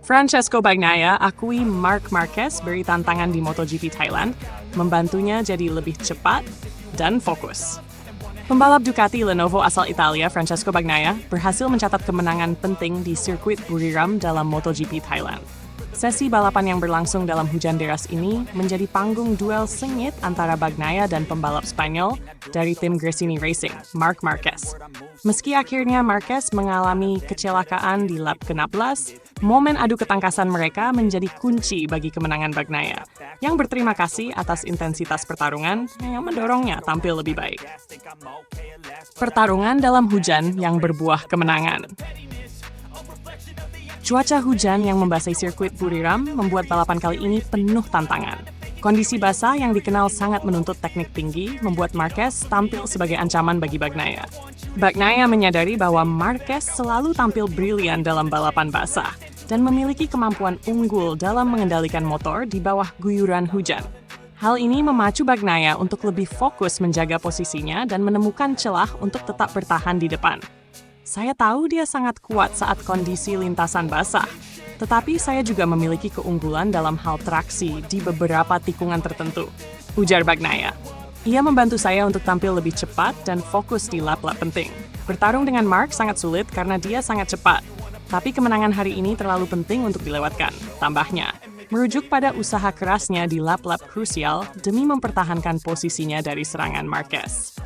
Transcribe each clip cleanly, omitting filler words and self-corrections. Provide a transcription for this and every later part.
Francesco Bagnaia akui Marc Marquez beri tantangan di MotoGP Thailand, membantunya jadi lebih cepat dan fokus. Pembalap Ducati Lenovo asal Italia, Francesco Bagnaia, berhasil mencatat kemenangan penting di sirkuit Buriram dalam MotoGP Thailand. Sesi balapan yang berlangsung dalam hujan deras ini menjadi panggung duel sengit antara Bagnaia dan pembalap Spanyol dari tim Gresini Racing, Marc Marquez. Meski akhirnya Marquez mengalami kecelakaan di lap ke-16, momen adu ketangkasan mereka menjadi kunci bagi kemenangan Bagnaia, yang berterima kasih atas intensitas pertarungan yang mendorongnya tampil lebih baik. Pertarungan dalam hujan yang berbuah kemenangan. Cuaca hujan yang membasahi sirkuit Buriram membuat balapan kali ini penuh tantangan. Kondisi basah yang dikenal sangat menuntut teknik tinggi membuat Marquez tampil sebagai ancaman bagi Bagnaia. Bagnaia menyadari bahwa Marquez selalu tampil brilian dalam balapan basah dan memiliki kemampuan unggul dalam mengendalikan motor di bawah guyuran hujan. Hal ini memacu Bagnaia untuk lebih fokus menjaga posisinya dan menemukan celah untuk tetap bertahan di depan. Saya tahu dia sangat kuat saat kondisi lintasan basah, tetapi saya juga memiliki keunggulan dalam hal traksi di beberapa tikungan tertentu, ujar Bagnaia. Ia membantu saya untuk tampil lebih cepat dan fokus di lap-lap penting. Bertarung dengan Marc sangat sulit karena dia sangat cepat, tapi kemenangan hari ini terlalu penting untuk dilewatkan, tambahnya. Merujuk pada usaha kerasnya di lap-lap krusial demi mempertahankan posisinya dari serangan Marquez.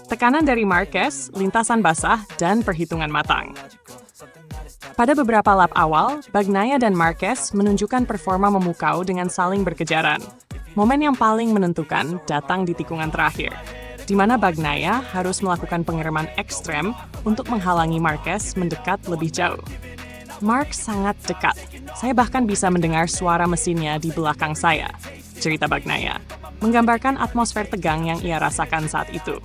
Tekanan dari Marquez, lintasan basah, dan perhitungan matang. Pada beberapa lap awal, Bagnaia dan Marquez menunjukkan performa memukau dengan saling berkejaran. Momen yang paling menentukan datang di tikungan terakhir, di mana Bagnaia harus melakukan pengereman ekstrem untuk menghalangi Marquez mendekat lebih jauh. Marc sangat dekat, saya bahkan bisa mendengar suara mesinnya di belakang saya, cerita Bagnaia, menggambarkan atmosfer tegang yang ia rasakan saat itu.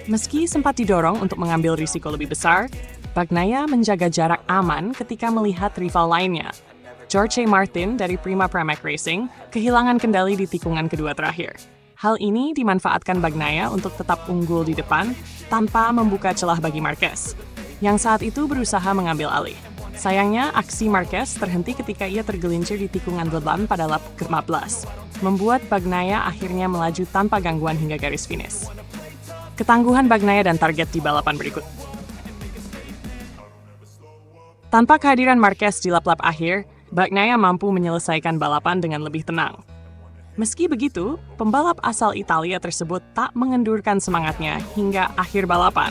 Meski sempat didorong untuk mengambil risiko lebih besar, Bagnaia menjaga jarak aman ketika melihat rival lainnya. Jorge Martin dari Prima Pramac Racing kehilangan kendali di tikungan kedua terakhir. Hal ini dimanfaatkan Bagnaia untuk tetap unggul di depan tanpa membuka celah bagi Marquez, yang saat itu berusaha mengambil alih. Sayangnya, aksi Marquez terhenti ketika ia tergelincir di tikungan depan pada lap ke-15, membuat Bagnaia akhirnya melaju tanpa gangguan hingga garis finish. Ketangguhan Bagnaia dan target di balapan berikut. Tanpa kehadiran Marquez di lap-lap akhir, Bagnaia mampu menyelesaikan balapan dengan lebih tenang. Meski begitu, pembalap asal Italia tersebut tak mengendurkan semangatnya hingga akhir balapan,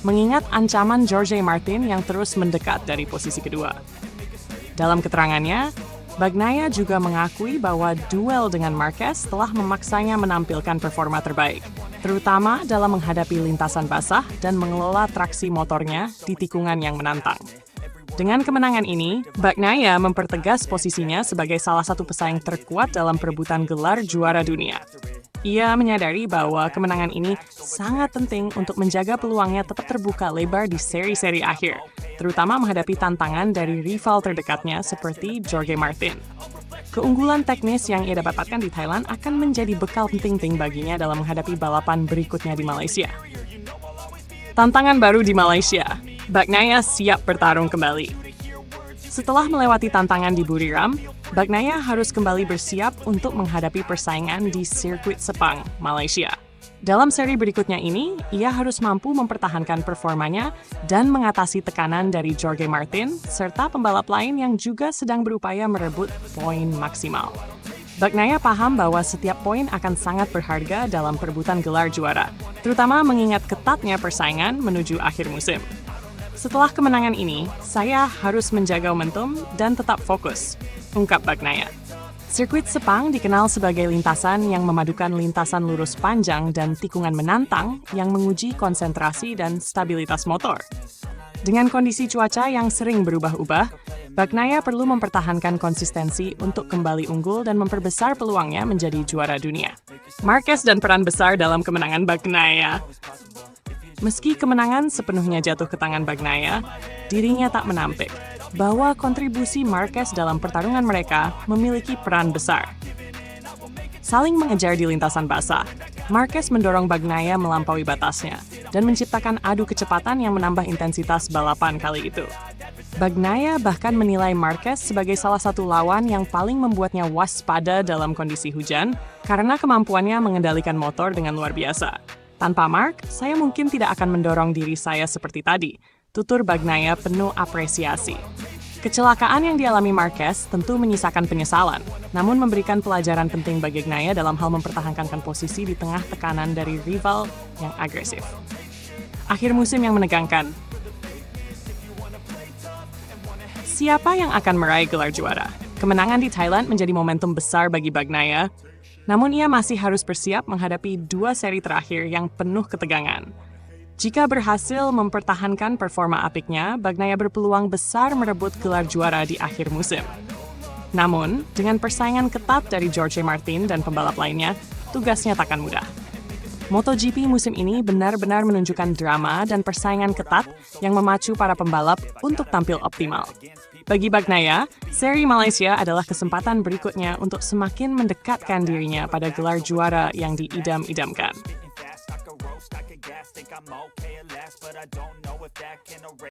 mengingat ancaman Jorge Martin yang terus mendekat dari posisi kedua. Dalam keterangannya, Bagnaia juga mengakui bahwa duel dengan Marquez telah memaksanya menampilkan performa terbaik, terutama dalam menghadapi lintasan basah dan mengelola traksi motornya di tikungan yang menantang. Dengan kemenangan ini, Bagnaia mempertegas posisinya sebagai salah satu pesaing terkuat dalam perebutan gelar juara dunia. Ia menyadari bahwa kemenangan ini sangat penting untuk menjaga peluangnya tetap terbuka lebar di seri-seri akhir, terutama menghadapi tantangan dari rival terdekatnya seperti Jorge Martin. Keunggulan teknis yang ia dapatkan di Thailand akan menjadi bekal penting baginya dalam menghadapi balapan berikutnya di Malaysia. Tantangan baru di Malaysia, Bagnaia siap bertarung kembali. Setelah melewati tantangan di Buriram, Bagnaia harus kembali bersiap untuk menghadapi persaingan di sirkuit Sepang, Malaysia. Dalam seri berikutnya ini, ia harus mampu mempertahankan performanya dan mengatasi tekanan dari Jorge Martin serta pembalap lain yang juga sedang berupaya merebut poin maksimal. Bagnaia paham bahwa setiap poin akan sangat berharga dalam perebutan gelar juara, terutama mengingat ketatnya persaingan menuju akhir musim. Setelah kemenangan ini, saya harus menjaga momentum dan tetap fokus, ungkap Bagnaia. Sirkuit Sepang dikenal sebagai lintasan yang memadukan lintasan lurus panjang dan tikungan menantang yang menguji konsentrasi dan stabilitas motor. Dengan kondisi cuaca yang sering berubah-ubah, Bagnaia perlu mempertahankan konsistensi untuk kembali unggul dan memperbesar peluangnya menjadi juara dunia. Marquez dan peran besar dalam kemenangan Bagnaia. Meski kemenangan sepenuhnya jatuh ke tangan Bagnaia, dirinya tak menampik bahwa kontribusi Marquez dalam pertarungan mereka memiliki peran besar. Saling mengejar di lintasan basah, Marquez mendorong Bagnaia melampaui batasnya dan menciptakan adu kecepatan yang menambah intensitas balapan kali itu. Bagnaia bahkan menilai Marquez sebagai salah satu lawan yang paling membuatnya waspada dalam kondisi hujan karena kemampuannya mengendalikan motor dengan luar biasa. Tanpa Mark, saya mungkin tidak akan mendorong diri saya seperti tadi, tutur Bagnaia penuh apresiasi. Kecelakaan yang dialami Marquez tentu menyisakan penyesalan, namun memberikan pelajaran penting bagi Bagnaia dalam hal mempertahankan posisi di tengah tekanan dari rival yang agresif. Akhir musim yang menegangkan. Siapa yang akan meraih gelar juara? Kemenangan di Thailand menjadi momentum besar bagi Bagnaia, namun ia masih harus bersiap menghadapi 2 seri terakhir yang penuh ketegangan. Jika berhasil mempertahankan performa apiknya, Bagnaia berpeluang besar merebut gelar juara di akhir musim. Namun, dengan persaingan ketat dari Jorge Martin dan pembalap lainnya, tugasnya takkan mudah. MotoGP musim ini benar-benar menunjukkan drama dan persaingan ketat yang memacu para pembalap untuk tampil optimal. Bagi Bagnaia, seri Malaysia adalah kesempatan berikutnya untuk semakin mendekatkan dirinya pada gelar juara yang diidam-idamkan.